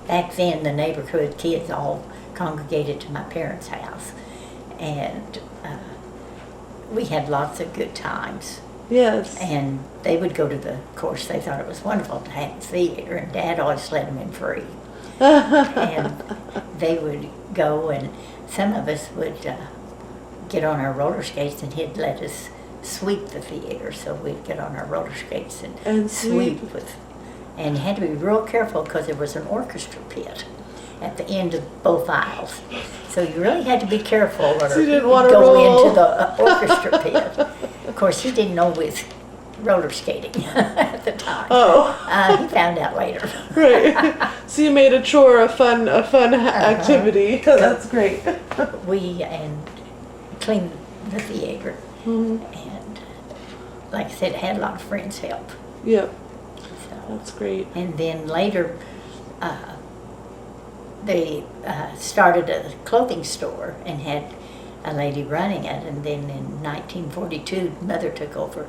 back then the neighborhood kids all congregated to my parents' house, and we had lots of good times. Yes. And they would go to of course, they thought it was wonderful to have the theater, and Dad always let them in free. And they would go, and some of us would get on our roller skates, and he'd let us sweep the theater. So we'd get on our roller skates and sweep and you had to be real careful because there was an orchestra pit at the end of both aisles. So you really had to be careful or so you didn't want to go into the orchestra pit. Of course, he didn't know with roller skating at the time. Oh. He found out later. Right. So you made a chore a fun activity. That's great. We cleaned the theater, and like I said, had a lot of friends help. Yep. So, that's great. and then later, they started a clothing store and had a lady running it, and then in 1942, Mother took over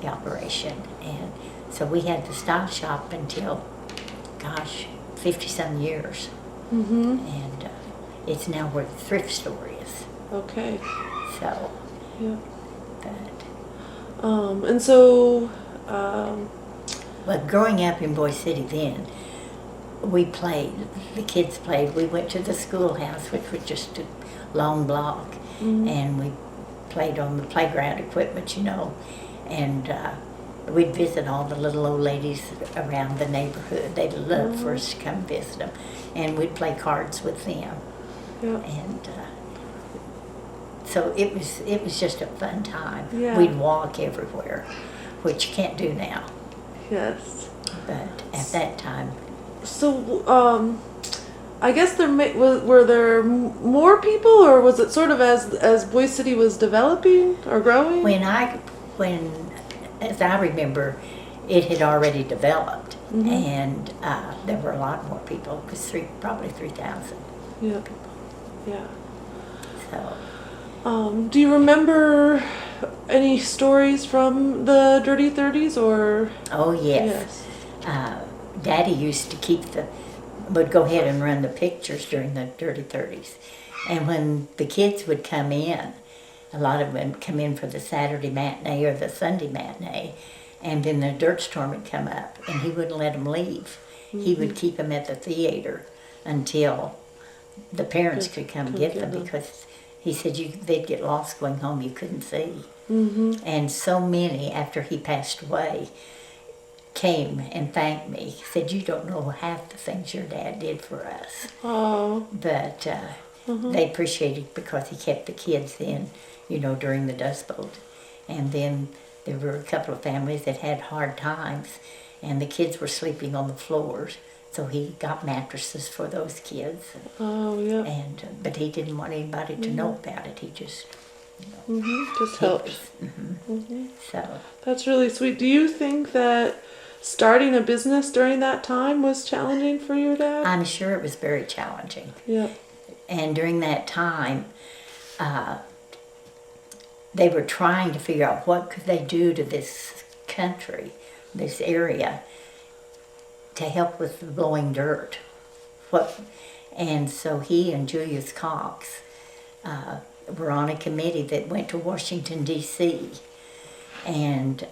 the operation, and so we had the style shop until, 50-some years, and it's now where the thrift store is. Okay. So, yeah. But, and so, but growing up in Boise City then, we played, the kids played. We went to the schoolhouse, which was just a long block, and we played on the playground equipment, and we'd visit all the little old ladies around the neighborhood. They'd love for us to come visit them, and we'd play cards with them. Yeah. And so it was just a fun time. Yeah. We'd walk everywhere, which you can't do now. Yes. But at that time. So, I guess were there more people, or was it sort of as Boise City was developing or growing? As I remember, it had already developed, and there were a lot more people. It was probably 3,000 yeah. people. Yeah. So. Do you remember any stories from the Dirty 30s, or? Oh yes. Daddy used to would go ahead and run the pictures during the Dirty 30s. And when the kids would come in, a lot of them would come in for the Saturday matinee or the Sunday matinee, and then the dirt storm would come up, and he wouldn't let them leave. He would keep them at the theater until the parents could come get them, because he said they'd get lost going home, you couldn't see. And so many, after he passed away, came and thanked me. He said, you don't know half the things your dad did for us. Oh. But they appreciated it because he kept the kids in, during the Dust Bowl. And then there were a couple of families that had hard times, and the kids were sleeping on the floors. So he got mattresses for those kids. Oh, yeah. But he didn't want anybody to know about it. He just, just helped. So. That's really sweet. Do you think that starting a business during that time was challenging for your dad? I'm sure it was very challenging. Yeah. And during that time, they were trying to figure out what could they do to this country, this area, to help with the blowing dirt. And so he and Julius Cox were on a committee that went to Washington, D.C., and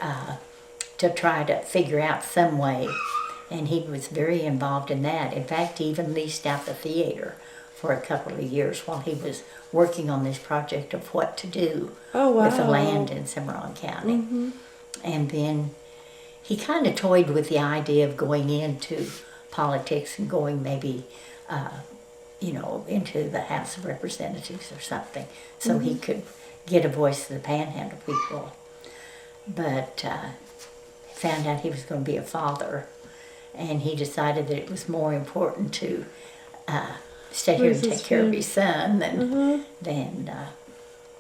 to try to figure out some way. And he was very involved in that. In fact, he even leased out the theater for a couple of years while he was working on this project of what to do with the land in Cimarron County. And then he kind of toyed with the idea of going into politics and going maybe, into the House of Representatives or something, so he could get a voice to the Panhandle people. But found out he was going to be a father, and he decided that it was more important to stay here and take care of his son than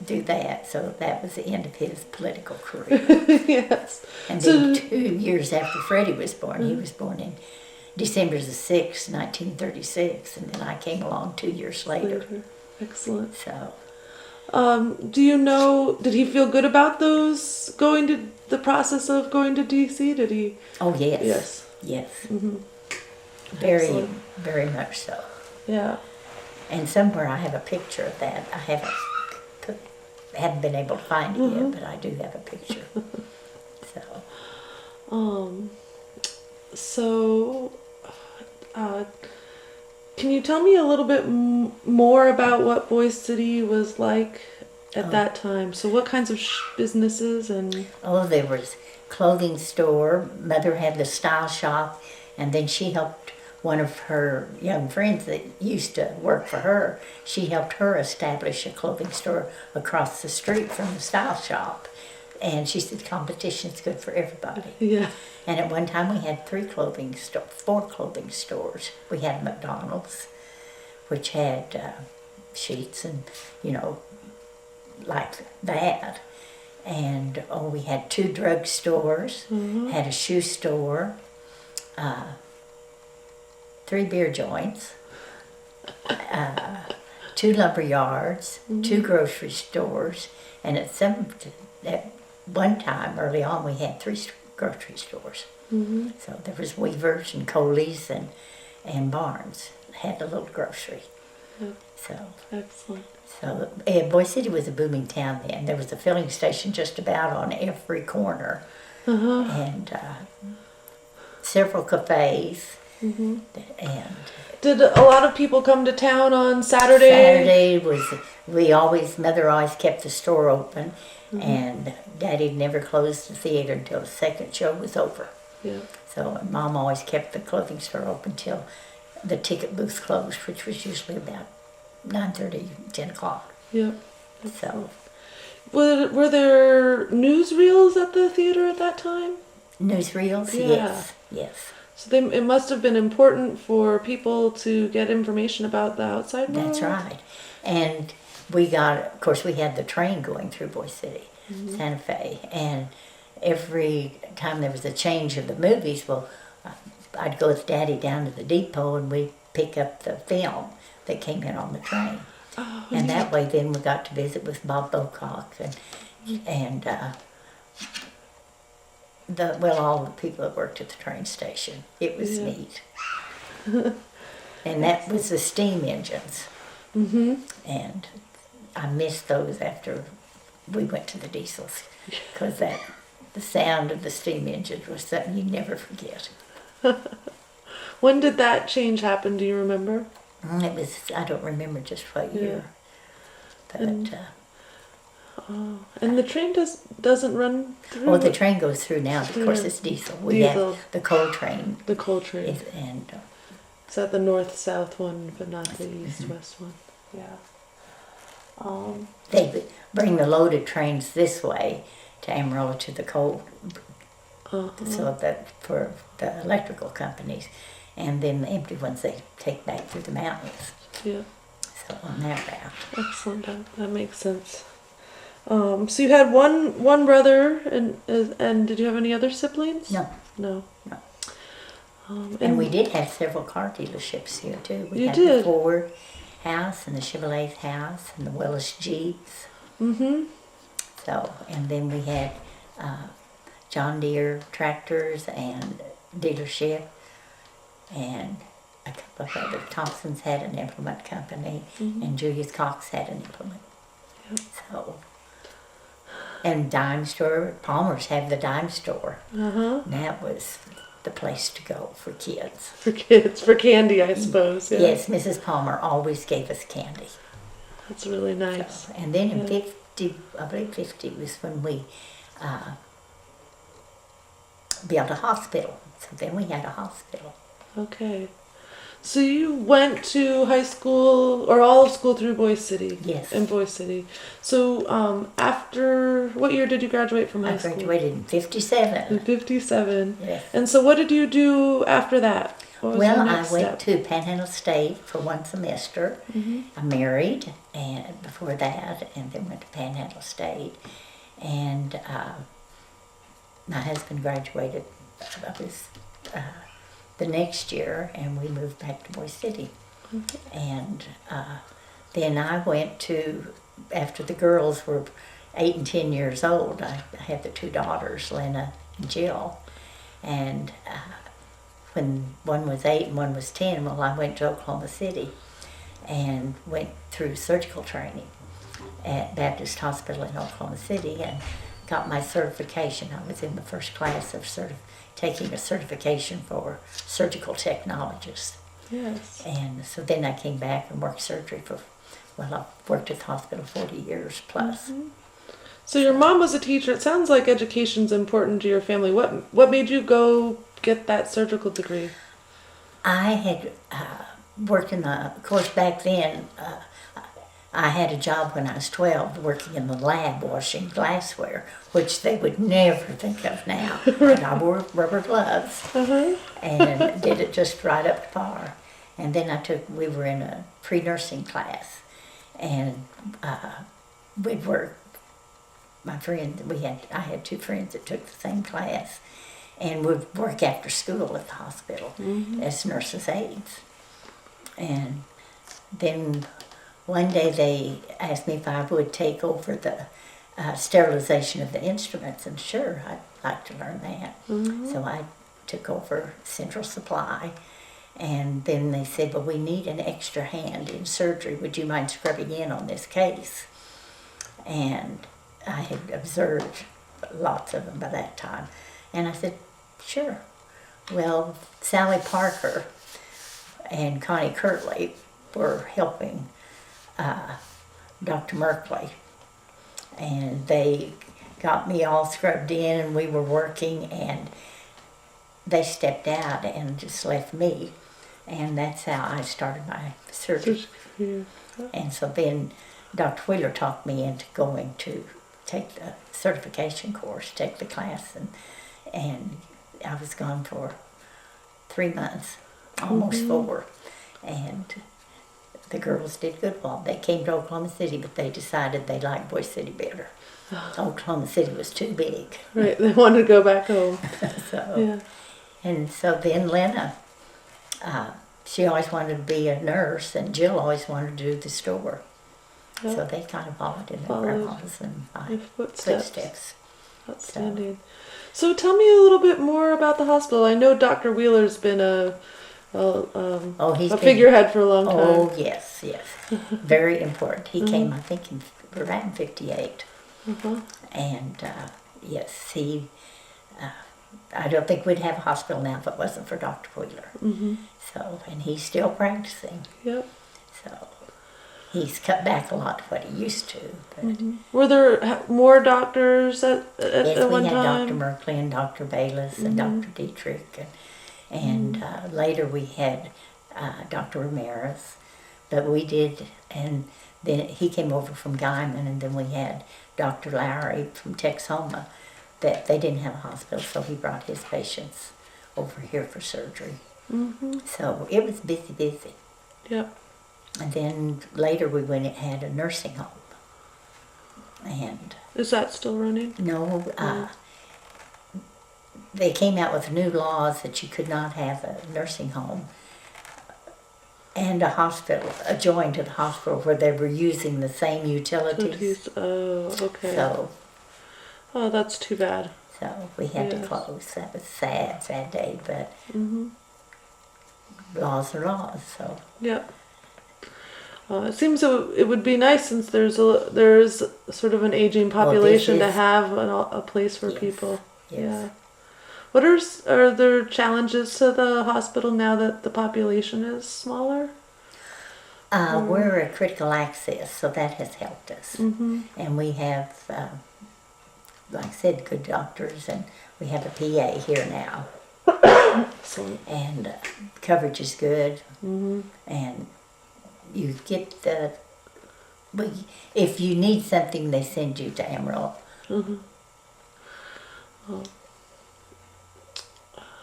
do that. So that was the end of his political career. Yes. And then 2 years after Freddie was born, he was born in December the 6th, 1936, and then I came along 2 years later. Excellent. So. Do you know, did he feel good about the process of going to D.C.? Did he? Oh, yes. Yes. Yes. Very, Excellent. very much so. Yeah. And somewhere I have a picture of that. I haven't been able to find it yet, but I do have a picture. So, So, can you tell me a little bit more about what Boise City was like at that time? So, what kinds of businesses and? oh, there was clothing store. Mother had the style shop, and then she helped one of her young friends that used to work for her. She helped her establish a clothing store across the street from the style shop. And she said competition's good for everybody. Yeah. And at one time we had 4 clothing stores. We had McDonald's, which had sheets and, like that. And we had 2 drug stores, had a shoe store, 3 beer joints, 2 lumber yards, 2 grocery stores, and at one time early on we had 3 grocery stores. So there was Weaver's and Coley's and Barnes had a little grocery. Yep. So Excellent. So Boise City was a booming town then. There was a filling station just about on every corner, and several cafes. And Did a lot of people come to town on Saturday? Mother always kept the store open, and Daddy never closed the theater until the second show was over. Yeah. So Mom always kept the clothing store open till the ticket booth closed, which was usually about 9:30, 10 o'clock. Yeah. So Were there newsreels at the theater at that time? newsreels, Yeah. yes. So it must have been important for people to get information about the outside world. That's right. And of course, we had the train going through Boise City, Santa Fe, and every time there was a change of the movies, I'd go with Daddy down to the depot and we'd pick up the film that came in on the train. Oh, And that way then we got to visit with Bob Bocock and all the people that worked at the train station. It was neat. And that was the steam engines. And I missed those after we went to the diesels, because the sound of the steam engines was something you never forget. When did that change happen? Do you remember? I don't remember just what year. But And the train doesn't run through. the train goes through now. Of course, it's diesel. We have the coal train. The coal train. And Is that the north-south one, but not the east-west one? Yeah. they bring the loaded trains this way to Amarillo to the coal, so that for the electrical companies, and then the empty ones they take back through the mountains. Yeah. So on that route. Excellent. That makes sense. So you had one brother, and did you have any other siblings? No. No. And we did have several car dealerships here too. We had did. the Ford house and the Chevrolet house and the Willis Jeeps. So, and then we had John Deere tractors and dealership, and a couple of other. Thompson's had an implement company, and Julius Cox had an implement. Yep. So, and dime store. Palmer's had the dime store. And that was the place to go for kids. For kids, for candy, I suppose. Yeah. Yes, Mrs. Palmer always gave us candy. That's really nice. So, and then in 50, I believe 50 was when we built a hospital. So then we had a hospital. Okay. So you went to high school, or all of school through Boise City? Yes. In Boise City. So after, what year did you graduate from high school? I graduated in 57. In 57. Yes. And so what did you do after that? What was your Well, I next went step? to Panhandle State for one semester. I married and before that, and then went to Panhandle State. And my husband graduated the next year, and we moved back to Boise City. And then I went to, after the girls were 8 and 10 years old, I had the 2 daughters, Lena and Jill, and when one was 8 and one was 10, well, I went to Oklahoma City and went through surgical training at Baptist Hospital in Oklahoma City and got my certification. I was in the first class of taking a certification for surgical technologist. Yes. And so then I came back and worked surgery I worked at the hospital 40 years plus. Mm-hmm. So your mom was a teacher. It sounds like education's important to your family. What made you go get that surgical degree? I had worked of course back then, I had a job when I was 12 working in the lab washing glassware, which they would never think of now. But I wore rubber gloves and did it just right up to par. And then we were in a pre-nursing class, and we'd work. My friend, I had 2 friends that took the same class, and would work after school at the hospital as nurses' aides. And then one day they asked me if I would take over the sterilization of the instruments, and sure, I'd like to learn that. So I took over central supply, and then they said, well, we need an extra hand in surgery. Would you mind scrubbing in on this case? And I had observed lots of them by that time. And I said, sure. Well, Sally Parker and Connie Kirtley were helping Dr. Merkley. And they got me all scrubbed in, and we were working, and they stepped out and just left me. And that's how I started my surgery. And so then Dr. Wheeler talked me into going to take the certification course, take the class, and I was gone for 3 months, almost 4. And the girls did good. Well, they came to Oklahoma City, but they decided they liked Boise City better. Oklahoma City was too big. Right, they wanted to go back home. And so then Lena, she always wanted to be a nurse, and Jill always wanted to do the store. Yep. So they kind of followed in their grandma's and my footsteps. Outstanding. So tell me a little bit more about the hospital. I know Dr. Wheeler's been a figurehead for a long time. Oh, yes. Very important. He came, I think, around in 58. And, yes, I don't think we'd have a hospital now if it wasn't for Dr. Wheeler. So, and he's still practicing. Yep. So, he's cut back a lot to what he used to. But were there more doctors at one time? Yes, we had Dr. Merkley and Dr. Bayless and Dr. Dietrich. And later we had Dr. Ramirez. But we did, and then he came over from Guyman, and then we had Dr. Lowry from Texoma. That they didn't have a hospital, so he brought his patients over here for surgery. So it was busy. Yep. And then later we went and had a nursing home. And is that still running? No, they came out with new laws that you could not have a nursing home and a hospital adjoined to the hospital where they were using the same utilities. Oh, okay. So. Oh, that's too bad. So we had to close. That was a sad day, but laws are laws. So. Yep. It seems it would be nice since there's sort of an aging population to have a place for people. Yes. Yeah. What are there challenges to the hospital now that the population is smaller? We're a critical access, so that has helped us, and we have. Like I said, good doctors, and we have a PA here now. And coverage is good, and you get if you need something, they send you to Amarillo.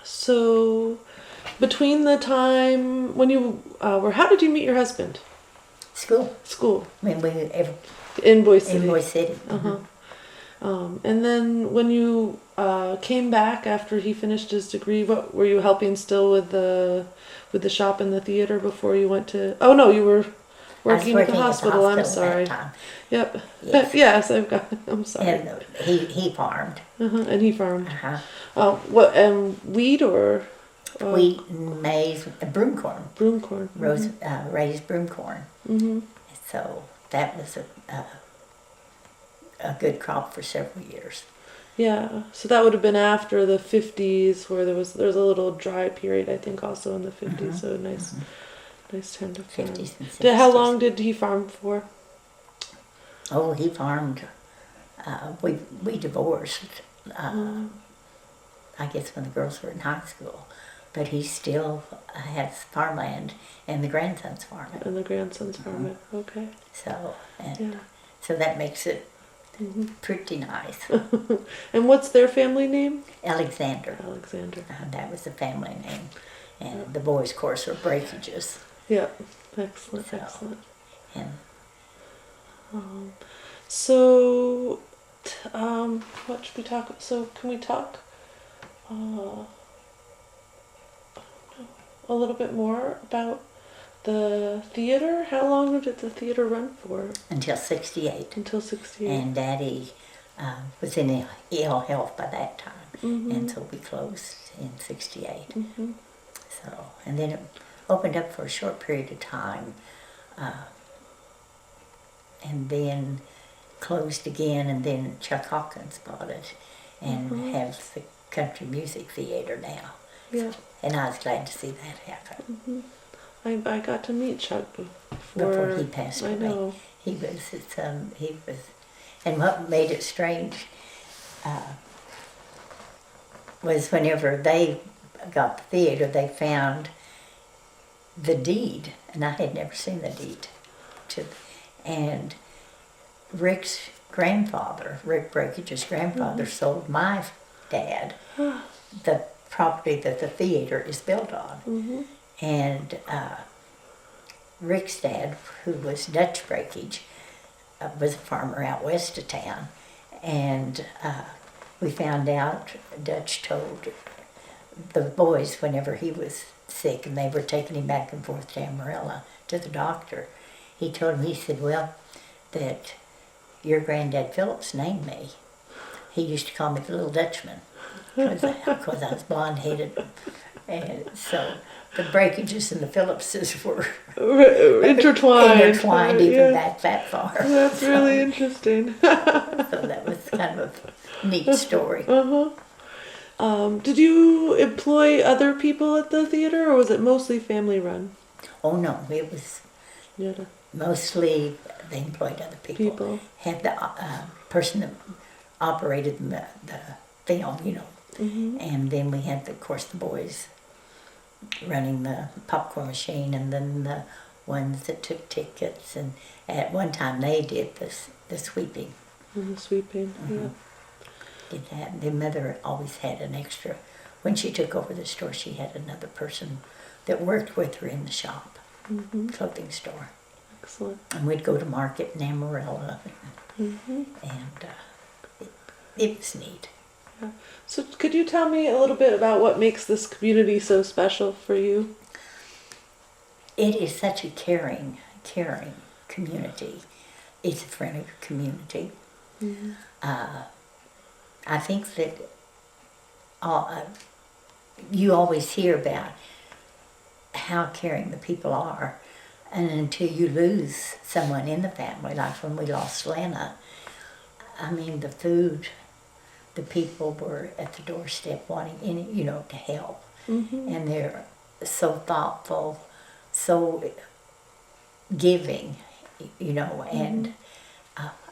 So, between the time when you how did you meet your husband? School. I mean, in Boise City. In Boise City. And then when you came back after he finished his degree, what were you helping still with the shop and the theater before you went to? Oh no, you were working at the hospital. I'm sorry. At that time. Yep. Yes. I'm sorry. And he farmed. And he farmed. What, and wheat or? wheat and maize, broomcorn, Broomcorn. raised broomcorn. Mm-hmm. So that was a good crop for several years. Yeah, so that would have been after the 50s, where there was a little dry period, I think, also in the 50s. So a nice time to farm. 50s and 60s. How long did he farm for? Oh, he farmed. We divorced. I guess when the girls were in high school, but he still has farmland, and the grandsons farm it. And the grandsons farm it. Okay. So that makes it pretty nice. And what's their family name? Alexander. Alexander. That was the family name, and the boys, of course, were Breakages. Yeah. Excellent. So, Excellent. And what should we talk? So can we talk a little bit more about the theater? How long did the theater run for? until 68. Until 68. And Daddy was in ill health by that time, and so we closed in 68. So, and then it opened up for a short period of time, and then closed again, and then Chuck Hawkins bought it and has the country music theater now. Yeah. And I was glad to see that happen. I got to meet Chuck Before he passed away. I know. He was, and what made it strange was whenever they got the theater, they found the deed, and I had never seen the deed and Rick's grandfather, Rick Breakage's grandfather, sold my dad the property that the theater is built on. And Rick's dad, who was Dutch Breakage, was a farmer out west of town. And we found out, Dutch told the boys whenever he was sick and they were taking him back and forth to Amarillo to the doctor, he told him, he said, well, that your granddad Phillips named me. He used to call me the little Dutchman because I was blonde-headed. And so the Breakages and the Phillipses were intertwined even back that far. That's really interesting. So that was kind of a neat story. Did you employ other people at the theater, or was it mostly family run? Oh no, it was mostly they employed other people. Had the person that operated the film, and then we had, of course, the boys running the popcorn machine, and then the ones that took tickets, and at one time they did the sweeping. The sweeping, yeah. Did that. The mother always had an extra. When she took over the store, she had another person that worked with her in the shop, clothing store. Excellent. And we'd go to market in Amarillo, and it was neat. Yeah. So could you tell me a little bit about what makes this community so special for you? It is such a caring community. It's a friendly community. I think that you always hear about how caring the people are, and until you lose someone in the family, like when we lost Lena, I mean, the food, the people were at the doorstep wanting to help, and they're so thoughtful, so giving, and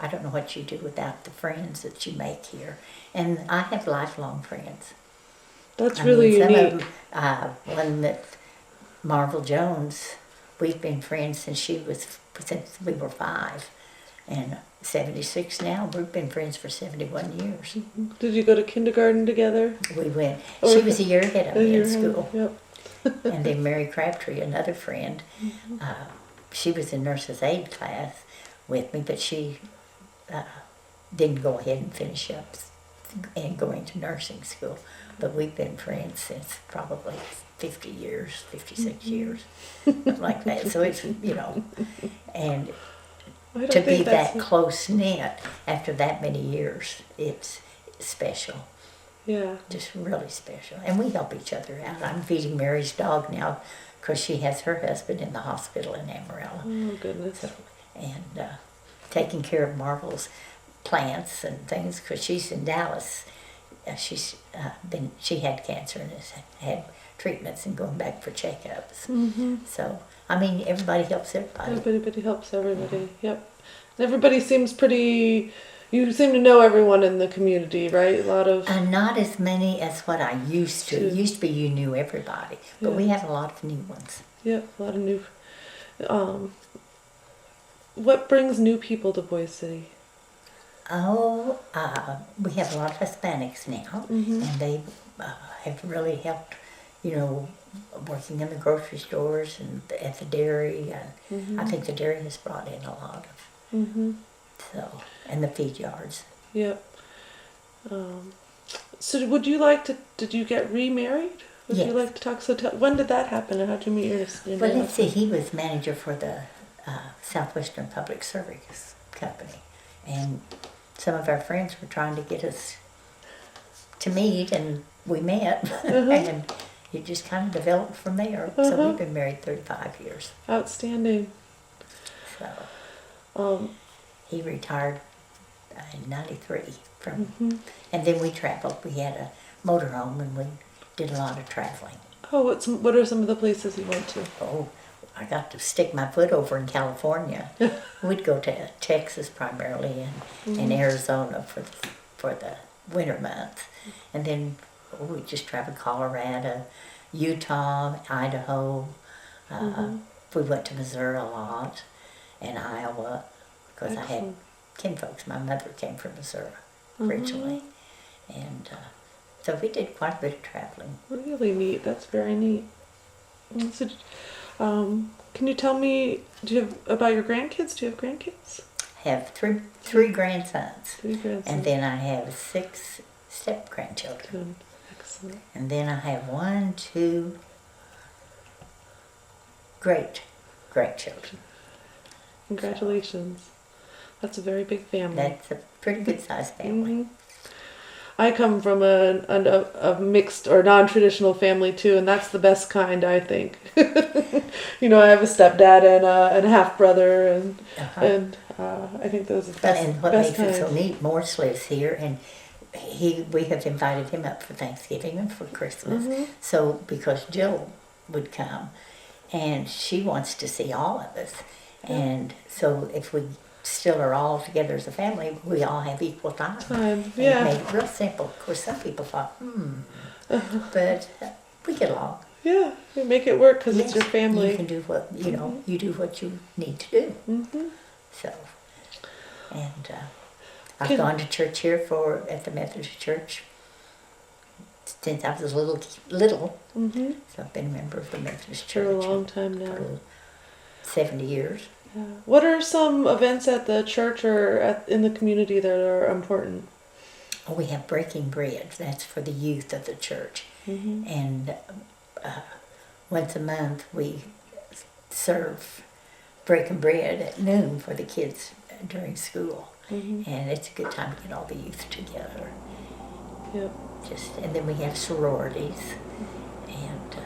I don't know what you do without the friends that you make here. And I have lifelong friends. That's really unique. Some of them, one that Marvel Jones, we've been friends since we were 5, and 76 now. We've been friends for 71 years. Did you go to kindergarten together? We went. She was a year ahead of me in school. Yep. And then Mary Crabtree, another friend, she was in nurse's aid class with me, but she didn't go ahead and finish up and go into nursing school. But we've been friends since probably 50 years, 56 years, like that. So it's, and to be that close-knit after that many years, it's special. Yeah. Just really special. And we help each other out. I'm feeding Mary's dog now because she has her husband in the hospital in Amarillo. Oh, goodness. So, and taking care of Marvel's plants and things because she's in Dallas. She had cancer and has had treatments and going back for checkups. Mm-hmm. So, I mean, everybody helps everybody. Everybody helps everybody. Yep. Everybody seems pretty. You seem to know everyone in the community, right? A lot of. Not as many as what I used to. It Sure. used to be you knew everybody, but Yeah. we have a lot of new ones. Yep. A lot of new. What brings new people to Boise City? Oh, we have a lot of Hispanics now, Mm-hmm. and they have really helped, working in the grocery stores and at the dairy. And Mm-hmm. I think the dairy has brought in a lot of, Mm-hmm. and the feed yards. Yep. So would you like to? Did you get remarried? Would you Yes. like to talk? So when did that happen, and how did you meet your Well, new let's see, husband? he was manager for the Southwestern Public Service Company, and some of our friends were trying to get us to meet, and we met, and it just kind of developed from there. So we've been married 35 years. Outstanding. So he retired in '93 from, Mhm. and then we traveled. We had a motorhome, and we did a lot of traveling. Oh, what are some of the places you went to? Oh, I got to stick my foot over in California. We'd go to Texas primarily and Arizona for the winter months. And then we just traveled Colorado, Utah, Idaho. We went to Missouri a lot and Iowa because I had Excellent. kinfolks. My mother came from Missouri originally. And so we did quite a bit of traveling. Really neat. That's very neat. So, can you tell me about your grandkids? Do you have grandkids? I have three grandsons. 3 grandsons. And then I have 6 step-grandchildren. Good. Excellent. And then I have 2 great-grandchildren. Congratulations. That's a very big family. That's a pretty good-sized family. Mhm. I come from a mixed or non-traditional family too, and that's the best kind, I think. I have a stepdad and a half brother, and I think those are the best. And what best makes it so kind. neat, Morris lives here, and we have invited him up for Thanksgiving and for Christmas. So because Jill would come, and she wants to see all of us, and so if we still are all together as a family, we all have equal time. And Yeah. it made it real simple. Of course, some people thought, but we get along. Yeah, you make it work because it's Yes, your family. You can do what you do what you need to do. Mm-hmm. So, and I've Can- gone to church here at the Methodist Church since I was little. Mm-hmm. So I've been a member of the Methodist For Church a long time now. for 70 years. Yeah. What are some events at the church or in the community that are important? Oh, we have Breaking Bread. That's for the youth of the church. Mm-hmm. And once a month we serve breaking bread at noon for the kids during school. Mm-hmm. And it's a good time to get all the youth together. Yep. And then we have sororities. And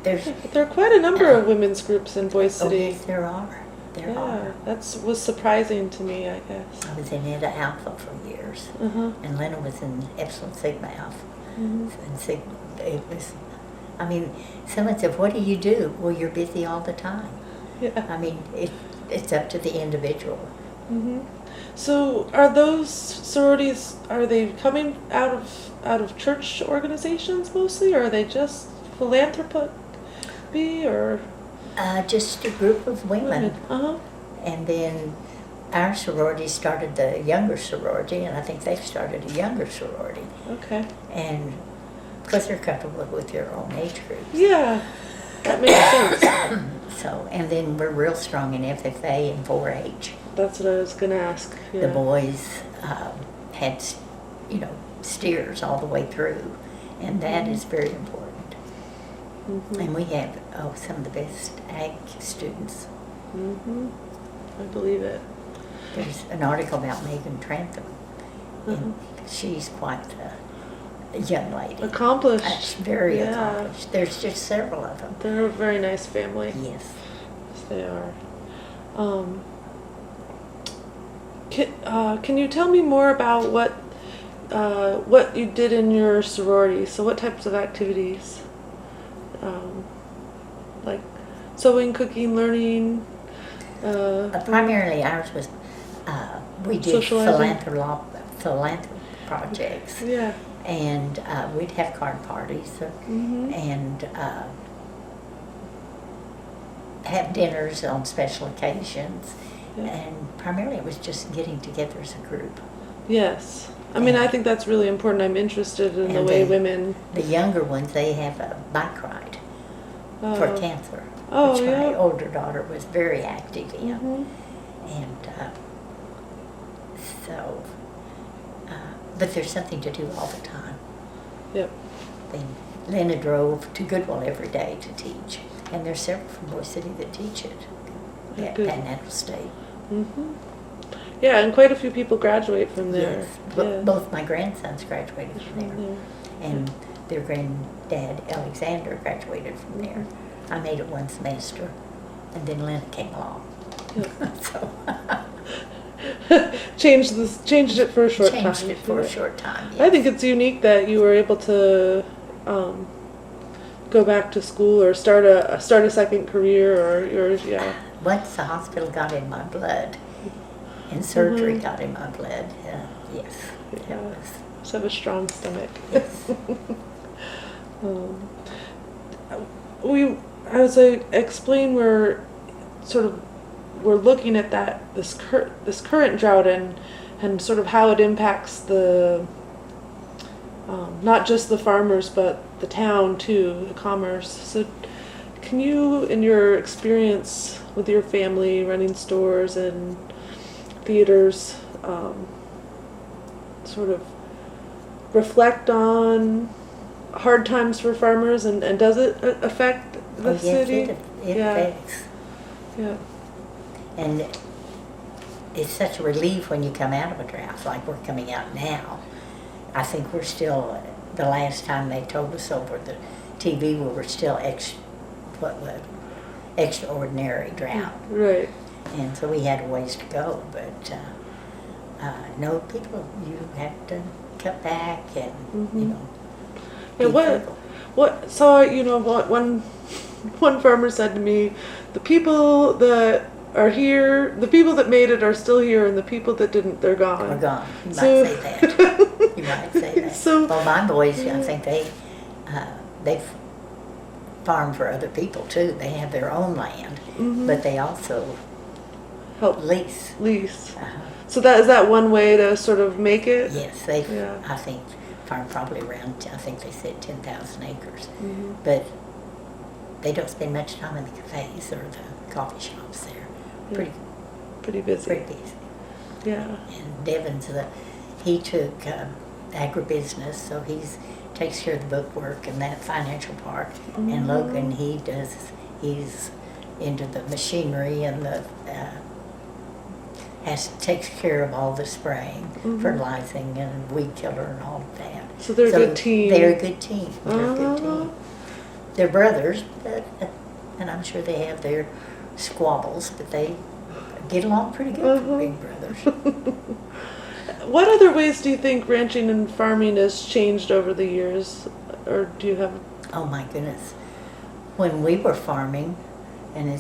there's... There are quite a number of women's groups in Boise Oh, City. yes, there are. There Yeah, are. that was surprising to me, I guess. I was in Eta Alpha for years. Uh-huh. And Lena was in Epsilon Sigma Alpha. Mm-hmm. And Sigma, it was... someone said, what do you do? Well, you're busy all the time. Yeah. It's up to the individual. Mm-hmm. So, are those sororities? Are they coming out of church organizations mostly, or are they just philanthropy or Just a group of women. Uh-huh. And then our sorority started the younger sorority, and I think they've started a younger sorority. Okay. And because they're comfortable with their own age groups. Yeah, that makes sense. So, and then we're real strong in FFA and 4-H. That's what I was gonna ask. Yeah. The boys had, steers all the way through, and that is very important. Mm-hmm. And we have some of the best ag students. Mm-hmm. I believe it. There's an article about Megan Trantham, Uh-huh. and she's quite young lady. Accomplished. Very Yeah. accomplished. There's just several of them. They're a very nice family. Yes. Yes, they are. Can you tell me more about what you did in your sorority? So what types of activities? Like sewing, cooking, learning? Primarily ours was, we did Socializing. philanthropy projects. Yeah. And we'd have card parties and have dinners on special occasions. Yeah. And primarily it was just getting together as a group. Yes. I mean, I think that's really important. I'm interested in the And way women... The younger ones, they have a bike ride for cancer, Oh, which yeah. my older daughter was very active in. Mhm. And but there's something to do all the time. Yep. Lena drove to Goodwill every day to teach, and there's several from Boise City that teach it at Good. Panhandle State. Mhm. Yeah, and quite a few people graduate from there. Yes, Yeah. both my grandsons graduated from there, there. and their granddad Alexander graduated from there. I made it one semester, and then Lena came along. Yep. So Changed it for a short time. changed it for a short time. Yes. I think it's unique that you were able to go back to school or start a second career or yours. Yeah. Once the hospital got in my blood, and surgery got in my blood, yes, Yeah. that was. Just have a strong stomach. Yes. As I explained, we're looking at this current drought and sort of how it impacts the not just the farmers but the town too, the commerce. So, can you, in your experience with your family running stores and theaters, sort of reflect on hard times for farmers and does it affect the city? It Yeah. affects. Yeah. And it's such a relief when you come out of a drought like we're coming out now. I think we're still, the last time they told us over the TV, we were still extraordinary drought. Right. And so we had a ways to go, but no, people, you have to cut back and, you know. Yeah, be what, so, what one farmer said to me, the people that are here, the people that made it are still here, and the people that didn't, they're gone. We're gone. You might So- say that. You might say that. So- Well, my boys, I think they've farmed for other people too. They have their own land, but they also Help lease. lease. Uh-huh. So is that one way to sort of make it? Yes, they. Yeah. I think farm probably around. I think they said 10,000 acres, Mm-hmm. but they don't spend much time in the cafes or the coffee shops there. Yeah. Pretty busy. Pretty busy. Yeah. And Devin's he took agribusiness, so he's takes care of the bookwork and that financial part. And Logan, he's into the machinery and the takes care of all the spraying, fertilizing and weed killer and all of that. So they're a good team. They're a good team. They're a good Uh-huh. team. They're brothers, and I'm sure they have their squabbles, but they get along pretty good for being brothers. What other ways do you think ranching and farming has changed over the years? Or do you have... Oh my goodness. When we were farming, and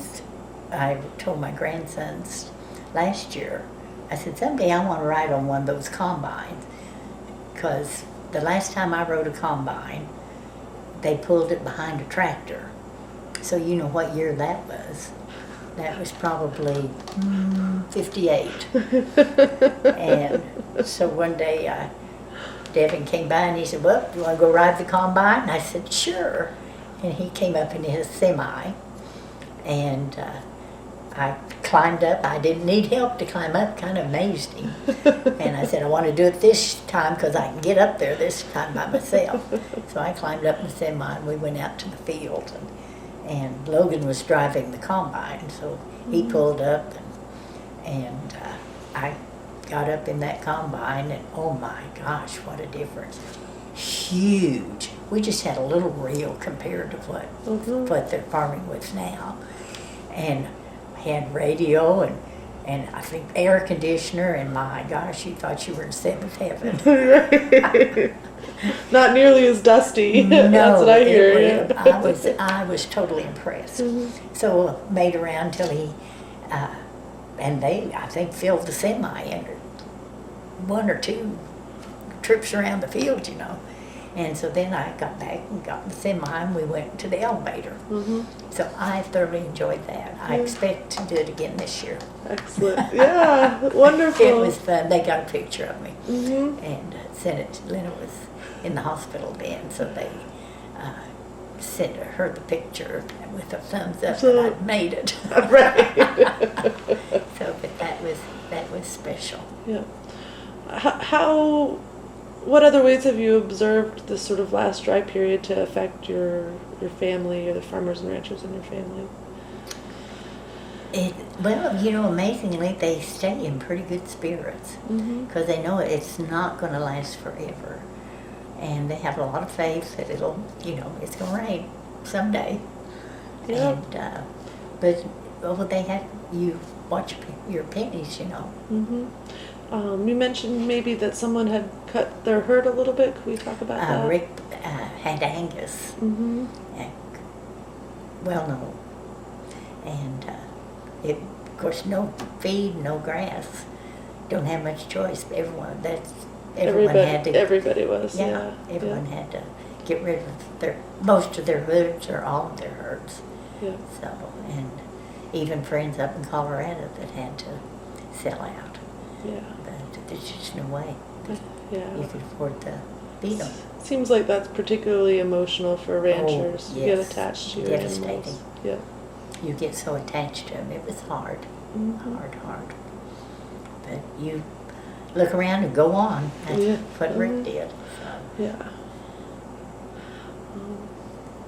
I told my grandsons last year, I said, someday I want to ride on one of those combines. Because the last time I rode a combine, they pulled it behind a tractor. So you know what year that was. That was probably 58. And so one day Devin came by and he said, well, you want to go ride the combine? And I said, sure. And he came up in his semi, and I climbed up. I didn't need help to climb up, kind of amazed him. And I said, I want to do it this time because I can get up there this time by myself. So I climbed up in the semi and we went out to the field. And Logan was driving the combine, so he pulled up and I got up in that combine, and oh my gosh, what a difference. huge. We just had a little reel compared to what they're farming with now. And had radio and I think air conditioner, and my gosh, you thought you were in seventh heaven. Not nearly as dusty. No, That's what I hear. I was totally impressed. So made around till he, and they, I think, filled the semi in one or two trips around the field, you know. And so then I got back and got in the semi and we went to the elevator. So I thoroughly enjoyed that. I expect to do it again this year. Excellent. Yeah, wonderful. It was fun. They got a picture of me and sent it to Lena. Was in the hospital then, so they sent her the picture with a thumbs up that I'd made it. Right. So, but that was special. Yeah. How? What other ways have you observed this sort of last dry period to affect your family or the farmers and ranchers in your family? Well, you know, amazingly, they stay in pretty good spirits because they know it's not going to last forever. And they have a lot of faith that it'll, you know, it's going to rain someday. Yeah. And, but, well, they have, you watch your pennies, you know. You mentioned maybe that someone had cut their herd a little bit. Could we talk about that? Rick had Angus. Well known. And it, of course, no feed, no grass. Don't have much choice. Everyone had to. Everybody was. Everyone had to get rid of most of their herds or all of their herds. Yeah. So, and even friends up in Colorado that had to sell out. Yeah. But there's just no way Yeah. you could afford to feed them. Seems like that's particularly emotional for ranchers. Oh, You get attached to your devastating. animals. Yeah. You get so attached to them. It was hard. Hard. But you look around and go on. That's what Rick did. So. Yeah.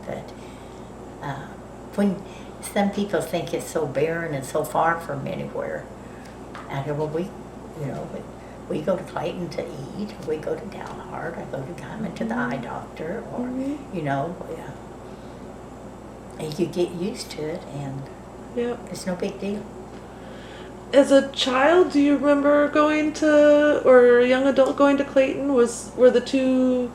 But when some people think it's so barren and so far from anywhere, I go, well, we go to Clayton to eat, we go to Drought, I go to Guyman to the eye doctor, or, you know, and you get used to it, and it's no big deal. As a child, do you remember going to, or a young adult going to Clayton? Were the two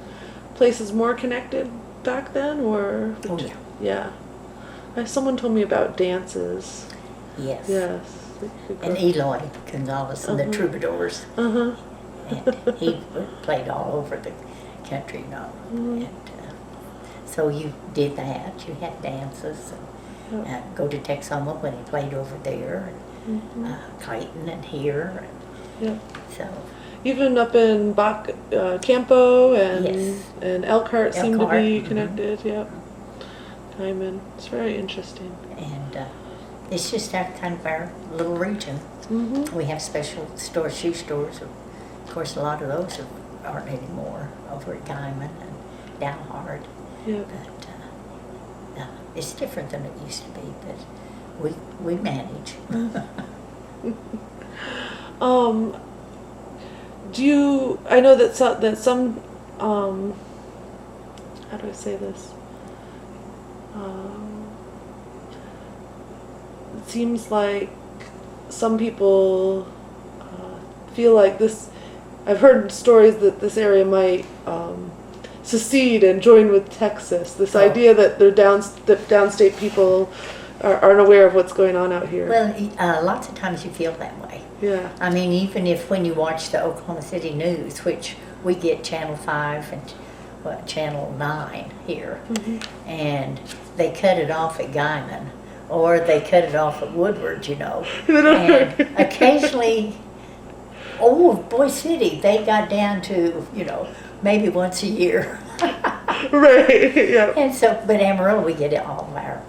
places more connected back then, or? Oh, yeah. Yeah. Someone told me about dances. Yes. Yes. And Eloy Gonzalez and the Troubadours. And he played all over the country, you know. And so you did that. You had dances. And go to Texoma when he played over there. And Clayton and here. And so. Even up in Campo and Yes. and Elkhart seem to be Elkhart, connected. Yep. Guyman. It's very interesting. And it's just kind of our little region. We have special stores, shoe stores. Of course, a lot of those aren't anymore over at Guyman and Dalhart. Yeah. But it's different than it used to be. But we manage. Do you? I know that some. How do I say this? It seems like some people feel like this. I've heard stories that this area might secede and join with Texas. This idea that that downstate people aren't aware of what's going on out here. Well, lots of times you feel that way. Yeah. I mean, even if when you watch the Oklahoma City news, which we get Channel 5 and Channel 9 here, and they cut it off at Guyman, or they cut it off at Woodward, you know. And occasionally, Boise City, they got down to, you know, maybe once a year. Right, yeah. And so, but Amarillo, we get it all of our,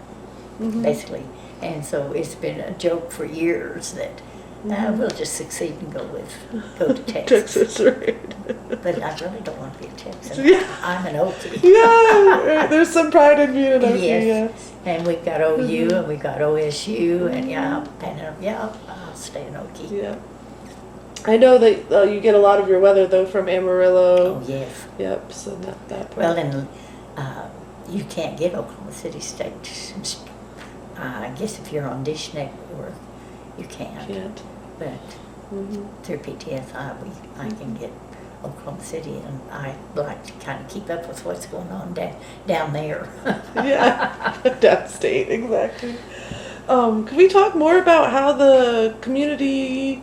basically. And so it's been a joke for years that we'll just succeed and go to Texas. Texas, right. But I really don't want to be a Texan. Yeah. I'm an Okie. Yeah, right. There's some pride in being an Okie. Yes. And we've got OU and we've got OSU and I'll stay an Okie. Yeah. I know that you get a lot of your weather though from Amarillo. Oh, yes. Yep. So that part. Well, and you can't get Oklahoma City State. I guess if you're on Dish Network, you can't. But through PTSI, I can get Oklahoma City, and I like to kind of keep up with what's going on down there. Yeah, downstate, exactly. Can we talk more about how the community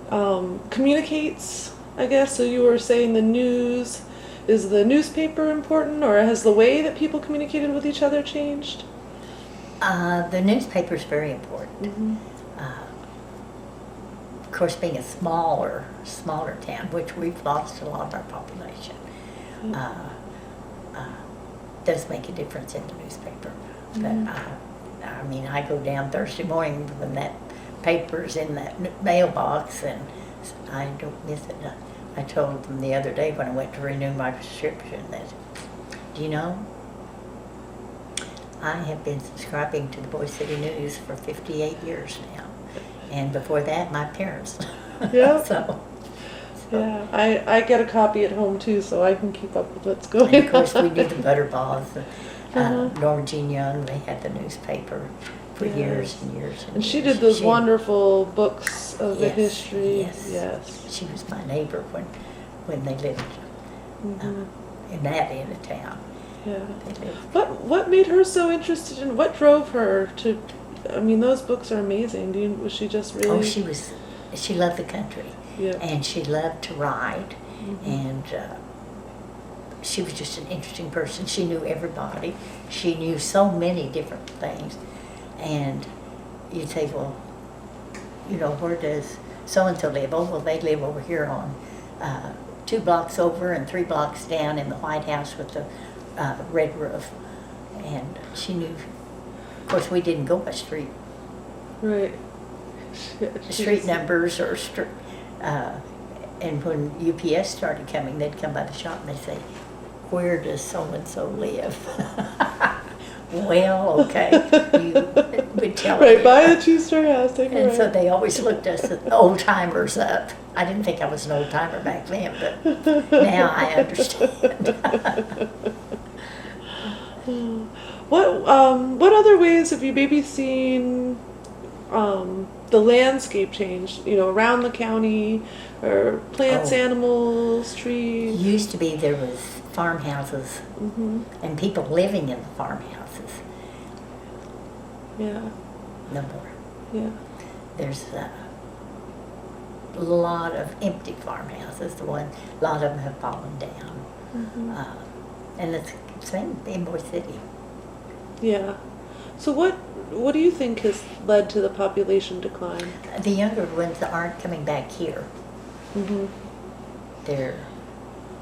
communicates, I guess? So you were saying the news, is the newspaper important, or has the way that people communicated with each other changed? The newspaper is very important. Of course, being a smaller town, which we've lost a lot of our population, does make a difference in the newspaper. But I mean, I go down Thursday morning when that paper's in that mailbox, and I don't miss it. I told them the other day when I went to renew my prescription that, do you know, I have been subscribing to the Boise City News for 58 years now. And before that, my parents. Yeah. so. Yeah, I get a copy at home too, so I can keep up with what's going on. And of course, we did the Butterballs. Norma Jean Young, they had the newspaper for years and years and And she years. did those wonderful books of the history. Yes. She was my neighbor when they lived in that end of town. Yeah. What made her so interested in, what drove her to, I mean, those books are amazing. Was she just really? Oh, she loved the country. Yeah. And she loved to ride. And she was just an interesting person. She knew everybody. She knew so many different things. And you'd say, well, you know, where does so-and-so live? Oh, well, they live over here on 2 blocks over and 3 blocks down in the White House with the red roof. And she knew, of course, we didn't go by street. Right. Street numbers or street. And when UPS started coming, they'd come by the shop and they'd say, where does so-and-so live? Well, okay, you would tell Right, them. buy the two-story house, take it And right. so they always looked us as old-timers up. I didn't think I was an old-timer back then, but now I understand. What other ways have you maybe seen the landscape change, you know, around the county, or plants, animals, trees? Used to be there was farmhouses and people living in the farmhouses. Yeah. No more. Yeah. There's a lot of empty farmhouses. A lot of them have fallen down. And it's the same in Boise City. Yeah. So what do you think has led to the population decline? The younger ones aren't coming back here. They're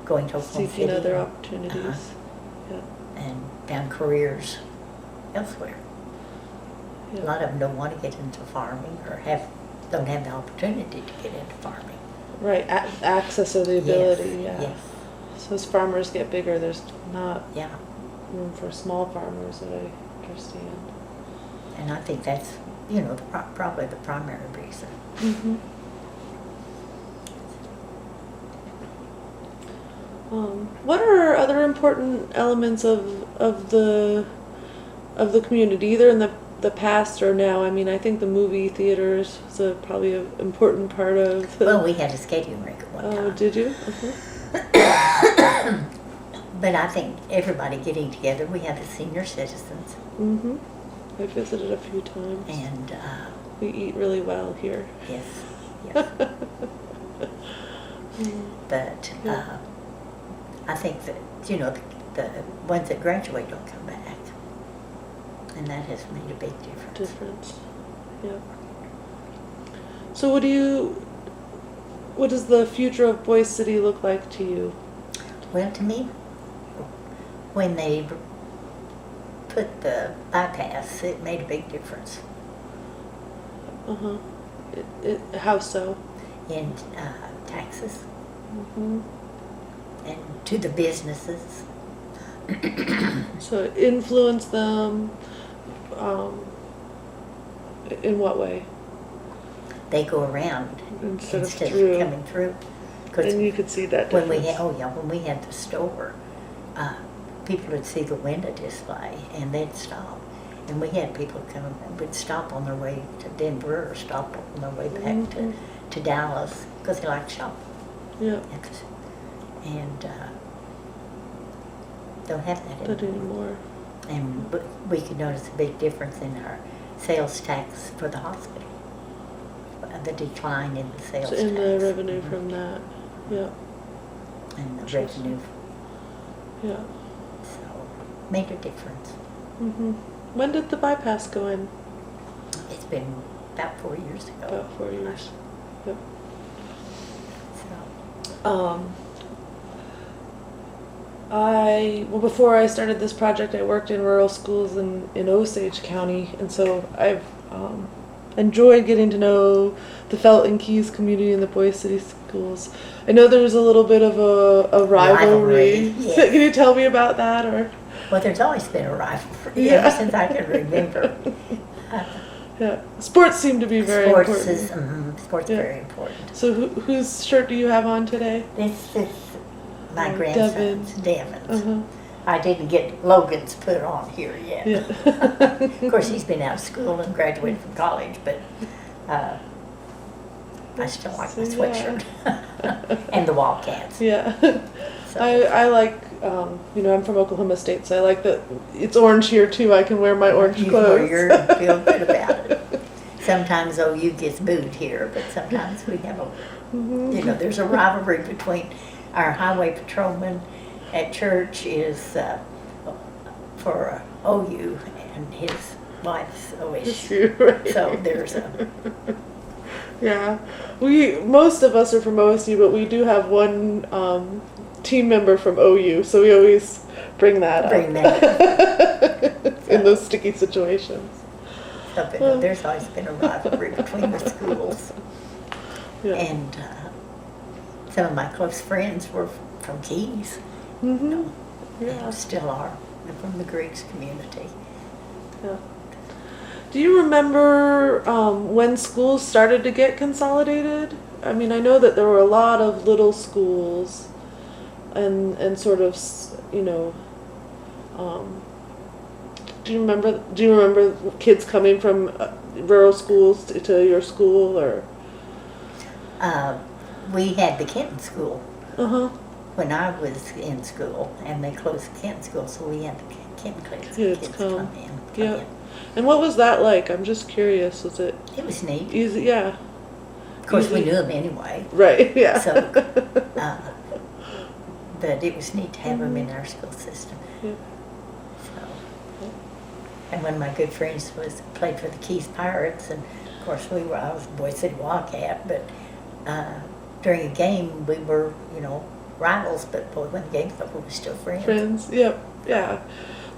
going to Oklahoma Seeking City. other opportunities. Yeah. And found careers elsewhere. Yeah. A lot of them don't want to get into farming or don't have the opportunity to get into farming. Right. Access or the ability. Yes. Yeah. So as farmers get bigger, there's not room for small farmers, that I understand. And I think that's, you know, probably the primary reason. What are other important elements of the community, either in the past or now? I mean, I think the movie theaters is probably an important part of the... Well, we had a skating rink at one time. Oh, did you? But I think everybody getting together, we had the senior citizens. I visited a few times. And we eat really well here. yes. But I think that, you know, the ones that graduate don't come back. And that has made a big difference. Yeah. So what does the future of Boise City look like to you? Well, to me, when they put the bypass, it made a big difference. How so? In taxes and to the businesses. So influence them in what way? they go around Instead of instead through. of coming through. 'Cause And you could see that when difference. when we had the store, people would see the window display and they'd stop. And we had people come and would stop on their way to Denver or stop on their way back to Dallas because they liked shopping. Yeah. And don't have that Not anymore. anymore. And we could notice a big difference in our sales tax for the hospital. The decline in the sales So tax. in the revenue from that. Yeah. And the Interesting. revenue. Yeah. So, made a difference. When did the bypass go in? It's been about 4 years ago. About 4 years. Yep. So, Before I started this project, I worked in rural schools in Osage County, and so I've enjoyed getting to know the Felton Keys community and the Boise City schools. I know there's a little bit of a rivalry. Yes. Can you tell me about that, or? well, there's always been a rivalry Yeah. ever since I can remember. Yeah, sports seem to be very Sports important. is sports Yeah. very important. So whose shirt do you have on today? This is my Oh, grandson's, Devin's. Uh-huh. I didn't get Logan's put on here yet. Yeah. Of course, he's been out of school and graduated from college, but I still like my So, sweatshirt and the Wildcats. Yeah. So, I like, I'm from Oklahoma State, so I like that it's orange here too. I can wear my orange you clothes. feel good about it. Sometimes OU gets booed here, but sometimes we have there's a rivalry between our highway patrolman at church is for OU and his wife's OSU. Right. So there's a Yeah, most of us are from OSU, but we do have one team member from OU, so we always bring that bring up that. in those sticky situations. So there's always been a rivalry between the schools. Yeah. And some of my close friends were from Keys. Yeah. And still are. They're from the Greeks community. Yeah. Do you remember when schools started to get consolidated? I mean, I know that there were a lot of little schools, and sort of, do you remember kids coming from rural schools to your school, or? We had the Kenton School Uh-huh. when I was in school, and they closed the Kenton School, so we had the Kenton kids come in. Yeah. And what was that like? I'm just curious. Was it It was neat. easy? Yeah. Of course, we Easy. knew them anyway. Right. Yeah. So, but it was neat to have them in our school system. Yeah. So, and one of my good friends played for the Keys Pirates, and of course I was a Boise City Wildcat, but during a game we were, rivals, but boy, when the game's over, we were still friends. Friends. Yep. Yeah.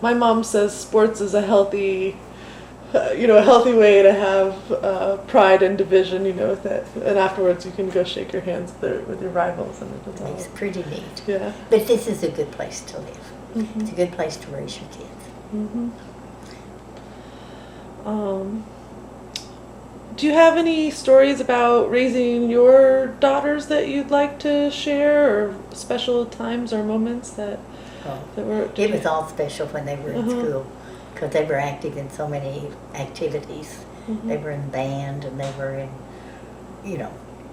My mom says sports is a healthy way to have pride and division. And afterwards you can go shake your hands with your rivals, and it's all. It's pretty neat. Yeah. But this is a good place to live. Mhm. It's a good place to raise your kids. Mhm. Do you have any stories about raising your daughters that you'd like to share, or special times or moments that were? It was all special when they were in Uh-huh. school because they were active in so many activities. Mhm. They were in band and they were in,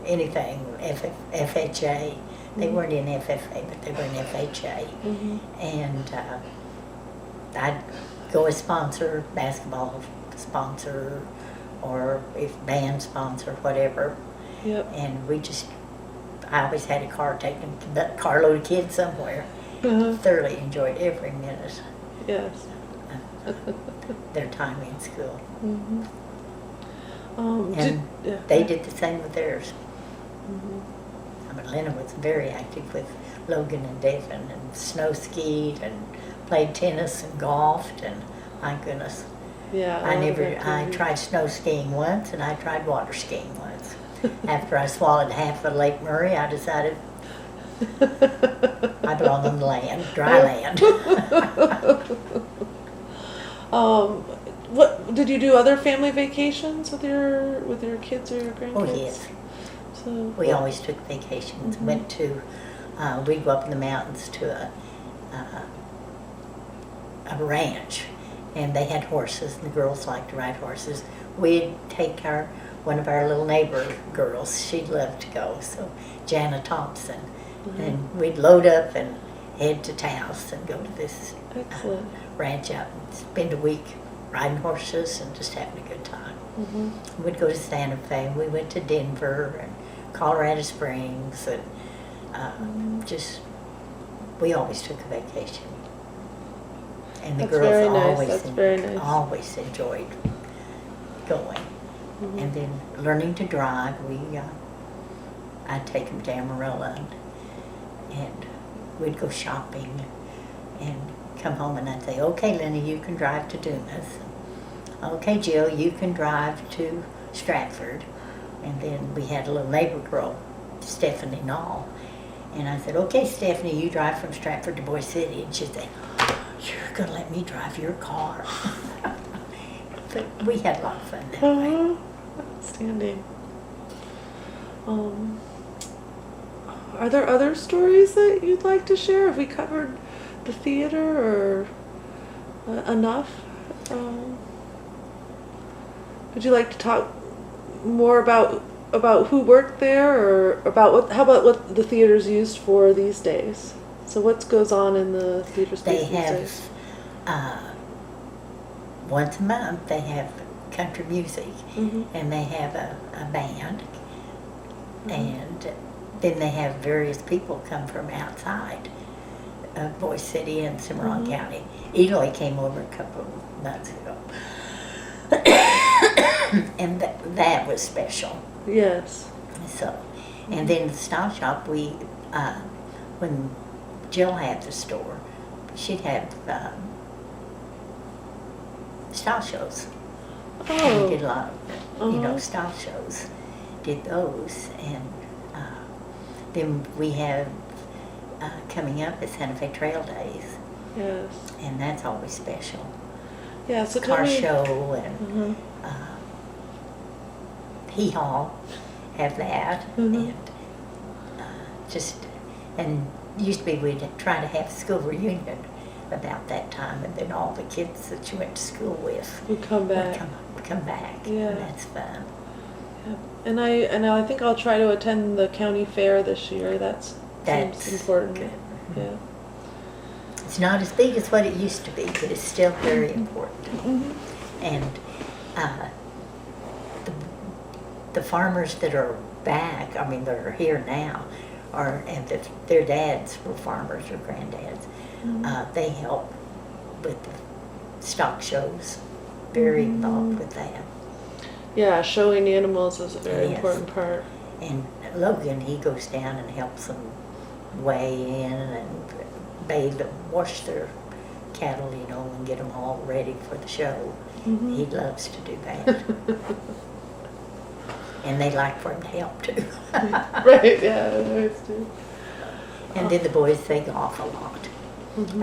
anything, FHA. They weren't in FFA, but they were in FHA. Mhm. And I'd go as sponsor, basketball sponsor, or if band sponsor, whatever. Yep. And I always had a car taking that carload of kids somewhere. Uh-huh. Thoroughly enjoyed every minute Yes. of their time in school. Mhm. And yeah. they did the same with theirs. Mhm. But Lena was very active with Logan and Devin, and snow skied and played tennis and golfed, and my goodness. Yeah. I tried snow skiing once, and I tried water skiing once. After I swallowed half of Lake Murray, I decided I belong on the land, dry land. what did you do? Other family vacations with your kids or your grandkids? Oh, yes. So We always took vacations. Went to, we'd go up in the mountains to a ranch, and they had horses, and the girls liked to ride horses. We'd take one of our little neighbor girls, she loved to go, so Jana Thompson, and we'd load up and head to Taos and go to this excellent. ranch out and spend a week riding horses and just having a good time. We'd go to Santa Fe. We went to Denver and Colorado Springs, and we always took a vacation. And the That's very girls nice. That's very nice. always enjoyed going. And then learning to drive, I'd take them to Amarillo, and we'd go shopping and come home, and I'd say, okay, Lenny, you can drive to Dumas. Okay, Jill, you can drive to Stratford. And then we had a little neighbor girl, Stephanie Knoll. And I said, okay, Stephanie, you drive from Stratford to Boise City. And she'd say, you're going to let me drive your car. But we had a lot of fun that way. Outstanding. Are there other stories that you'd like to share? Have we covered the theater or enough? Would you like to talk more about who worked there, or how about what the theater's used for these days? So what goes on in the theater space these days? Once a month they have country music, and they have a band, and then they have various people come from outside of Boise City and Cimarron County. Eloy came over a couple of months ago. And that was special. Yes. So, and then the style shop, when Jill had the store, she'd have style shows. And we did a lot of, style shows. Did those, and then we have coming up is Santa Fe Trail Days. Yes. And that's always special. Yeah, so car show and Hee Haw have that, and and used to be we'd try to have school reunion about that time, and then all the kids that you went to school with would come back. Come back. Yeah, and that's fun. Yeah. And I think I'll try to attend the county fair this year. That's seems important. Good. Yeah. It's not as big as what it used to be, but it's still very important. And the farmers that are back, that are here now, and their dads were farmers or granddads, they help with the stock shows, very involved with that. Yeah, showing animals is a very important part. And Logan, he goes down and helps them weigh in and bathe them, wash their cattle, and get them all ready for the show. He loves to do that. And they like for him to help too. Right, yeah, those too. And then the boys, they golf a lot.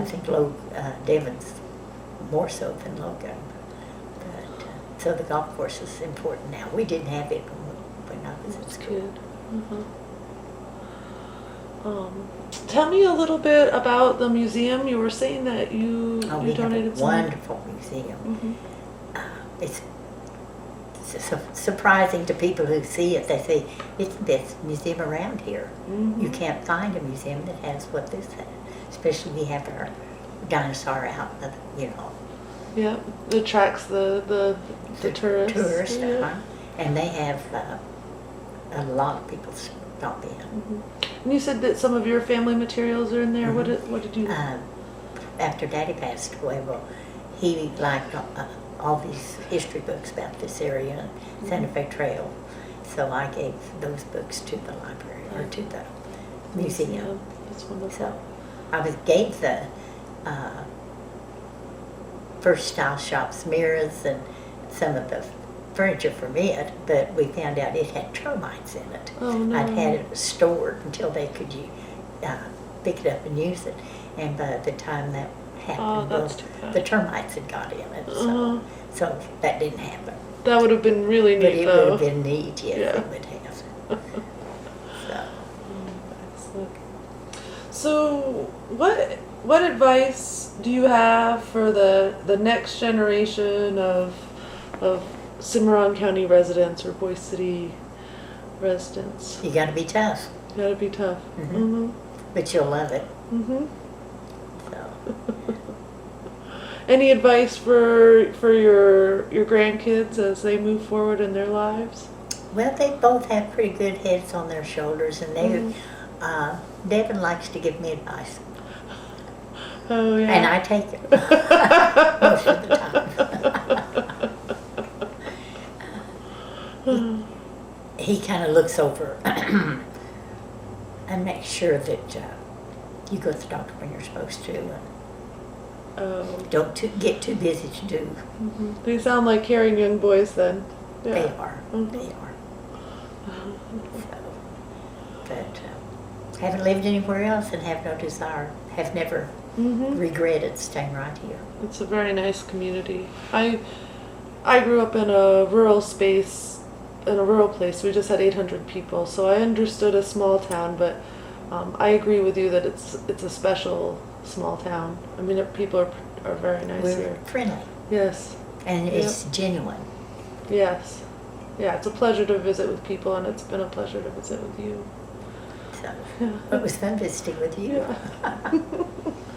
I think Devon's more so than Logan. But, so the golf course is important now. We didn't have it when I was at school. Tell me a little bit about the museum. You were saying that you donated some. Wonderful museum. It's surprising to people who see it. They say, it's the best museum around here. You can't find a museum that has what this has. Especially we have our dinosaur out, Yeah, it attracts the tourists. Tourists, and they have a lot of people stop in. And you said that some of your family materials are in there. What did you? After Daddy passed away, he liked all these history books about this area, Santa Fe Trail. So I gave those books to the library or to the museum. That's wonderful. So I gave the first style shops mirrors and some of the furniture from it, but we found out it had termites in it. Oh, no. I'd had it stored until they could pick it up and use it. And by the time that happened. Oh, that's Well, too bad. the termites had got in it, Uh-huh. so that didn't happen. That would have been really But neat, it though. would have been neat, yes, Yeah. it would have. So, Excellent. So, what advice do you have for the next generation of Cimarron County residents or Boise City residents? you got to be tough, You gotta be tough. Mhm. Mm-hmm. but you'll love it. Mm-hmm. So, Any advice for your grandkids as they move forward in their lives? well, they both have pretty good heads on their shoulders, and they. Mhm. Devin likes to give me advice, Oh yeah. and I take it most of the time. He kind of looks over and makes sure that you go to the doctor when you're supposed to, and Oh. don't get too busy to do. Mhm. They sound like caring young boys then. Yeah. They are. Mhm. They are. So, but haven't lived anywhere else and have no desire. Have never Mm-hmm. regretted staying right here. It's a very nice community. I grew up in a rural space, in a rural place. We just had 800 people, so I understood a small town. But I agree with you that it's a special small town. I mean, people are very nice We're here. friendly, Yes, and it's genuine. yes, yeah. It's a pleasure to visit with people, and it's been a pleasure to visit with you. So Yeah. it was fun visiting with you. Yeah.